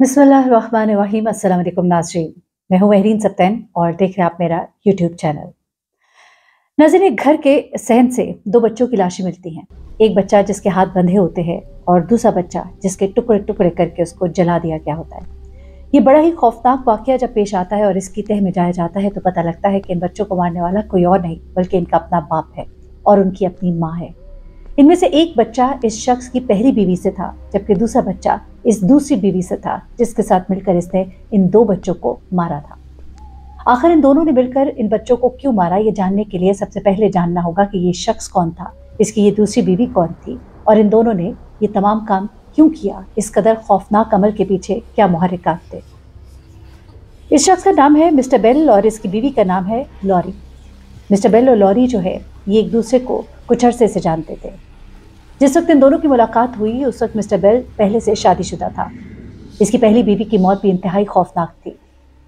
बिस्मिल्लाहिर्रहमानिर्रहीम। अस्सलाम वालेकुम नाज़रीन, मैं हूँ महरीन सब्तैन और देख रहे हैं आप मेरा यूट्यूब चैनल। नाज़रीन, एक घर के सहन से दो बच्चों की लाशें मिलती हैं। एक बच्चा जिसके हाथ बंधे होते हैं और दूसरा बच्चा जिसके टुकड़े टुकड़े करके उसको जला दिया गया होता है। ये बड़ा ही खौफनाक वाक़या जब पेश आता है और इसकी तह में जाया जाता है तो पता लगता है कि इन बच्चों को मारने वाला कोई और नहीं बल्कि इनका अपना बाप है और उनकी अपनी माँ है। इनमें से एक बच्चा इस शख्स की पहली बीवी से था, जबकि दूसरा बच्चा इस दूसरी बीवी से था जिसके साथ मिलकर इसने इन दो बच्चों को मारा था। आखिर इन दोनों ने मिलकर इन बच्चों को क्यों मारा, ये जानने के लिए सबसे पहले जानना होगा कि ये शख्स कौन था, इसकी ये दूसरी बीवी कौन थी और इन दोनों ने ये तमाम काम क्यों किया। इस कदर खौफनाक अमल के पीछे क्या मुहर्रिकात थे। इस शख्स का नाम है मिस्टर बेल और इसकी बीवी का नाम है लॉरी। मिस्टर बेल और लॉरी जो है ये एक दूसरे को कुछ अरसे से जानते थे। जिस वक्त इन दोनों की मुलाकात हुई उस वक्त मिस्टर बेल पहले से शादीशुदा था। इसकी पहली बीवी की मौत भी इंतहाई खौफनाक थी,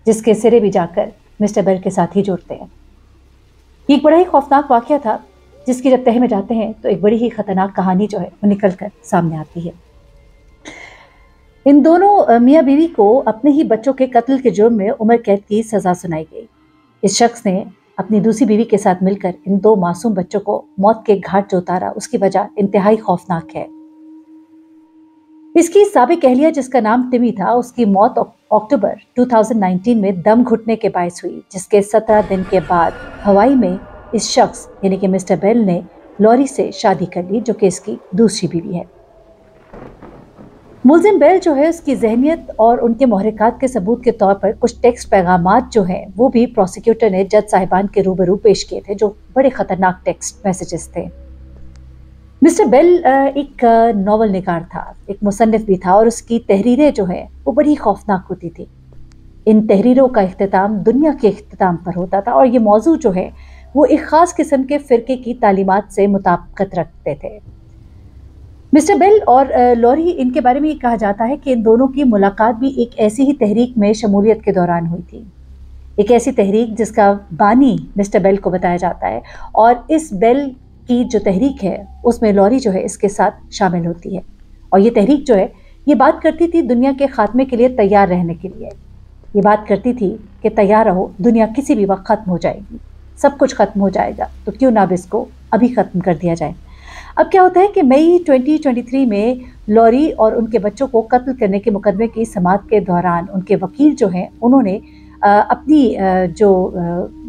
जिसके सिरे भी जाकर मिस्टर बेल के साथ ही जुड़ते हैं। ये एक बड़ा ही खौफनाक वाक़या था जिसकी जब तह में जाते हैं तो एक बड़ी ही खतरनाक कहानी जो है वो निकल कर सामने आती है। इन दोनों मियाँ बीवी को अपने ही बच्चों के कत्ल के जुर्म में उम्र कैद की सज़ा सुनाई गई। इस शख्स ने अपनी दूसरी बीवी के साथ मिलकर इन दो मासूम बच्चों को मौत के घाट जो उतारा उसकी वजह इंतहाई खौफनाक है। इसकी साबिक अहलिया जिसका नाम टिमी था, उसकी मौत अक्टूबर 2019 में दम घुटने के बायस हुई, जिसके 17 दिन के बाद हवाई में इस शख्स यानी कि मिस्टर बेल ने लॉरी से शादी कर ली जो कि इसकी दूसरी बीवी है। मुल्जिम बेल जो है उसकी जहनियत और उनके मुहर्रिकात के सबूत के तौर पर कुछ टेक्स्ट पैगामात जो हैं वो भी प्रोसिक्यूटर ने जज साहिबान के रूबरू पेश किए थे, जो बड़े खतरनाक टेक्स्ट मैसेजेस थे। मिस्टर बेल एक नॉवल निगार था, एक मुसन्निफ भी था और उसकी तहरीरें जो है वो बड़ी खौफनाक होती थी। इन तहरीरों का इख्तिताम दुनिया के इख्तिताम पर होता था और ये मौजू जो है वो एक ख़ास किस्म के फ़िरके की तालीमात से मुताबिकत रखते थे। मिस्टर बेल और लॉरी, इनके बारे में ये कहा जाता है कि इन दोनों की मुलाकात भी एक ऐसी ही तहरीक में शमूलियत के दौरान हुई थी। एक ऐसी तहरीक जिसका बानी मिस्टर बेल को बताया जाता है और इस बेल की जो तहरीक है उसमें लॉरी जो है इसके साथ शामिल होती है। और ये तहरीक जो है ये बात करती थी दुनिया के खात्मे के लिए तैयार रहने के लिए। ये बात करती थी कि तैयार रहो, दुनिया किसी भी वक्त ख़त्म हो जाएगी, सब कुछ ख़त्म हो जाएगा, तो क्यों ना अब इसको अभी ख़त्म कर दिया जाए। अब क्या होता है कि मई 2023 में लॉरी और उनके बच्चों को कत्ल करने के मुकदमे की समाअत के दौरान उनके वकील जो हैं उन्होंने अपनी जो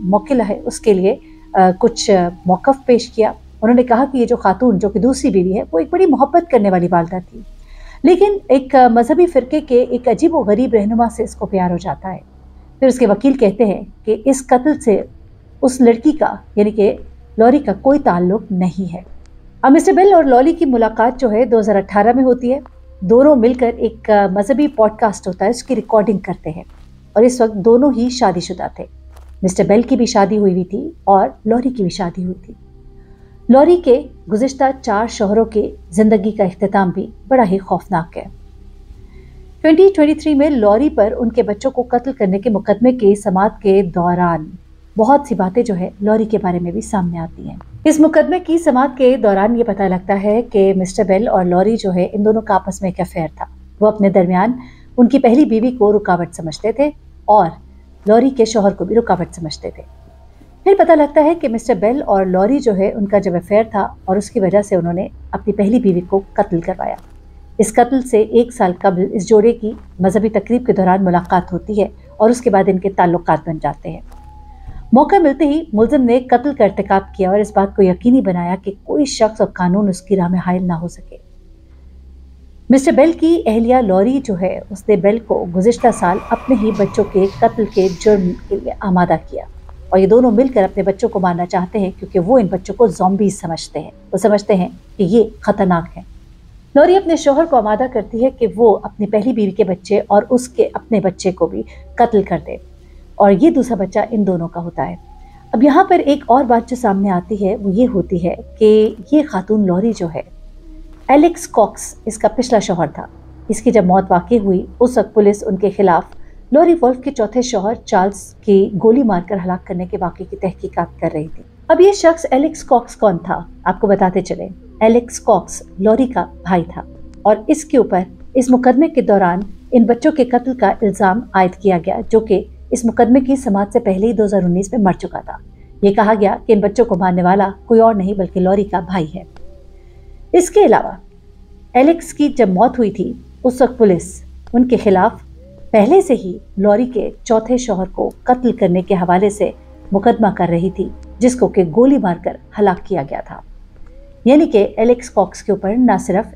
मौकिल है उसके लिए कुछ मौक़िफ़ पेश किया। उन्होंने कहा कि ये जो खातून जो कि दूसरी बीवी है वो एक बड़ी मोहब्बत करने वाली वालदा थी, लेकिन एक मजहबी फ़िरके के एक अजीब व गरीब रहनुमा से इसको प्यार हो जाता है। फिर उसके वकील कहते हैं कि इस कत्ल से उस लड़की का यानी कि लॉरी का कोई ताल्लुक नहीं है। अब मिस्टर बेल और लॉरी की मुलाकात जो है 2018 में होती है। दोनों मिलकर एक मजहबी पॉडकास्ट होता है उसकी रिकॉर्डिंग करते हैं और इस वक्त दोनों ही शादीशुदा थे। मिस्टर बेल की भी शादी हुई थी और लॉरी की भी शादी हुई थी। लॉरी के गुज़िश्ता 4 शौहरों की ज़िंदगी का इख्तिताम भी बड़ा ही खौफनाक है। 2023 में लॉरी पर उनके बच्चों को कत्ल करने के मुकदमे की समाअत के दौरान बहुत सी बातें जो है लॉरी के बारे में भी सामने आती हैं। इस मुकदमे की समाअत के दौरान ये पता लगता है कि मिस्टर बेल और लॉरी जो है इन दोनों का आपस में एक अफेयर था। वो अपने दरमियान उनकी पहली बीवी को रुकावट समझते थे और लॉरी के शौहर को भी रुकावट समझते थे। फिर पता लगता है कि मिस्टर बेल और लॉरी जो है उनका जब अफेयर था और उसकी वजह से उन्होंने अपनी पहली बीवी को कत्ल करवाया। इस कत्ल से 1 साल कबल इस जोड़े की मजहबी तकरीब के दौरान मुलाकात होती है और उसके बाद इनके ताल्लुकात बन जाते हैं। मौका मिलते ही मुल्जिम ने कत्ल का इर्तिकाब किया और इस बात को यकीनी बनाया कि कोई शख्स और कानून उसकी राह में हायल ना हो सके। मिस्टर बेल की अहलिया लॉरी जो है उसने बेल को गुज़िश्ता साल अपने ही बच्चों के कत्ल के जुर्म के लिए आमादा किया और ये दोनों मिलकर अपने बच्चों को मारना चाहते हैं क्योंकि वो इन बच्चों को ज़ॉम्बीज़ समझते हैं। वो समझते हैं कि ये ख़तरनाक है। लॉरी अपने शौहर को आमादा करती है कि वो अपनी पहली बीवी के बच्चे और उसके अपने बच्चे को भी कत्ल कर दे और ये दूसरा बच्चा इन दोनों का होता है। अब यहाँ पर एक और बात जो सामने आती है वो ये होती है कि ये खातून लॉरी जो है, एलेक्स कॉक्स इसका पिछला शौहर था। इसकी जब मौत वाक़ई हुई उस वक्त पुलिस उनके खिलाफ लॉरी वोल्फ के चौथे शौहर चार्ल्स की गोली मारकर हलाक करने के वाक़े की तहकीकात कर रही थी। अब ये शख्स एलेक्स कॉक्स कौन था आपको बताते चले। एलेक्स कॉक्स लॉरी का भाई था और इसके ऊपर इस मुकदमे के दौरान इन बच्चों के कत्ल का इल्जाम आयद किया गया, जो कि इस मुकदमे की समाअत से पहले ही 2019 में मर चुका था। ये कहा गया कि इन बच्चों को मारने वाला कोई और नहीं बल्कि लॉरी का भाई है। इसके अलावा एलेक्स की जब मौत हुई थी उस वक्त पुलिस उनके खिलाफ पहले से ही लॉरी के चौथे शौहर को कत्ल करने के हवाले से मुकदमा कर रही थी, जिसको कि गोली मारकर हलाक किया गया था। यानी कि एलेक्स कॉक्स के ऊपर न सिर्फ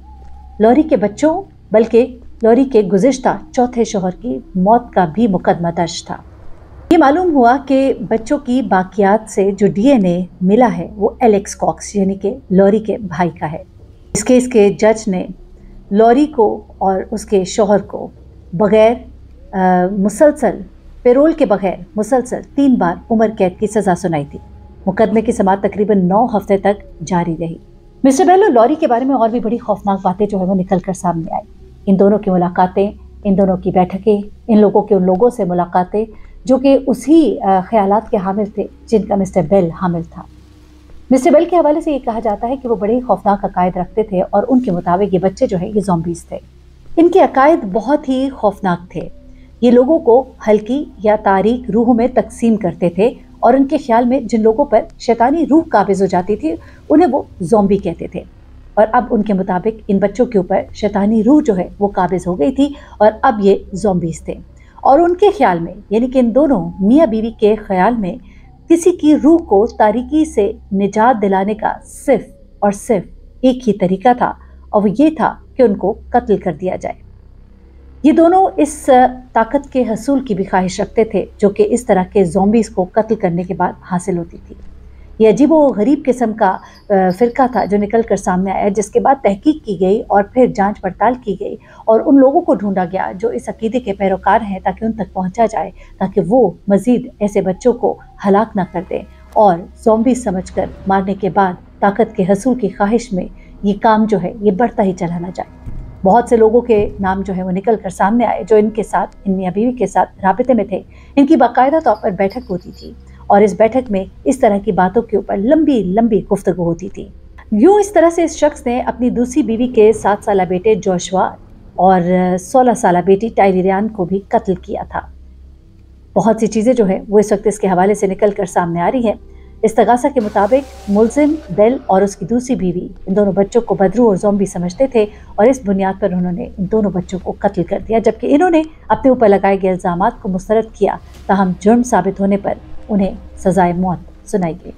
लॉरी के बच्चों बल्कि लॉरी के गुज़िश्ता चौथे शौहर की मौत का भी मुकदमा दर्ज था। ये मालूम हुआ कि बच्चों की बाकियात से जो डीएनए मिला है वो एलेक्स कॉक्स यानी कि लॉरी के भाई का है। इस केस के जज ने लॉरी को और उसके शौहर को बगैर मुसलसल पेरोल के बगैर मुसलसल 3 बार उम्र कैद की सज़ा सुनाई थी। मुकदमे की समाअत तकरीबन 9 हफ्ते तक जारी रही। मिस्टर बेल और लॉरी के बारे में और भी बड़ी खौफनाक बातें जो है वो निकल कर सामने आई। इन दोनों की मुलाकातें, इन दोनों की बैठकें, इन लोगों के उन लोगों से मुलाकातें जो कि उसी ख्यालात के हामिल थे जिनका मिस्टर बेल हामिल था। मिस्टर बेल के हवाले से ये कहा जाता है कि वो बड़े ही खौफनाक अकायद रखते थे और उनके मुताबिक ये बच्चे जो है ये ज़ॉम्बीज़ थे। इनके अकायद बहुत ही खौफनाक थे। ये लोगों को हल्की या तारीक रूह में तकसीम करते थे और उनके ख्याल में जिन लोगों पर शैतानी रूह काबिज हो जाती थी उन्हें वो ज़ॉम्बी कहते थे। और अब उनके मुताबिक इन बच्चों के ऊपर शैतानी रूह जो है वो काबिज हो गई थी और अब ये ज़ॉम्बीज़ थे। और उनके ख्याल में यानी कि इन दोनों मियाँ बीवी के ख्याल में किसी की रूह को तारीकी से निजात दिलाने का सिर्फ और सिर्फ एक ही तरीका था और वो ये था कि उनको कत्ल कर दिया जाए। ये दोनों इस ताकत के हसूल की भी ख्वाहिश रखते थे जो कि इस तरह के ज़ॉम्बीज़ को कत्ल करने के बाद हासिल होती थी। ये अजीब व गरीब किस्म का फ़िरका था जो निकल कर सामने आया, जिसके बाद तहकीक की गई और फिर जांच पड़ताल की गई और उन लोगों को ढूंढा गया जो इस अकीदे के पैरोकार हैं ताकि उन तक पहुंचा जाए, ताकि वो मज़ीद ऐसे बच्चों को हलाक ना कर दें और ज़ॉम्बी समझकर मारने के बाद ताकत के हसूल की ख्वाहिश में ये काम जो है ये बढ़ता ही चला ना जाए। बहुत से लोगों के नाम जो है वो निकल कर सामने आए जो इनके साथ, इन मियाँ बीवी के साथ राबिते में थे। इनकी बाकायदा तौर पर बैठक होती थी और इस बैठक में इस तरह की बातों के ऊपर लंबी लंबी गुफ्तगू होती थी। यूं इस तरह से इस शख्स ने अपनी दूसरी बीवी के 7 साल बेटे जोशुआ और 16 साल बेटी टाइलिरियान को भी कत्ल किया था। बहुत सी चीज़ें जो है वो इस वक्त इसके हवाले से निकल कर सामने आ रही है। इस्तगासा के मुताबिक मुल्जिम बेल और उसकी दूसरी बीवी इन दोनों बच्चों को बदरू और ज़ॉम्बी समझते थे और इस बुनियाद पर उन्होंने इन दोनों बच्चों को कत्ल कर दिया, जबकि इन्होंने अपने ऊपर लगाए गए इल्ज़ामात को मुस्तरद किया। ताहम जुर्म साबित होने पर उन्हें सजाए मौत सुनाई गई।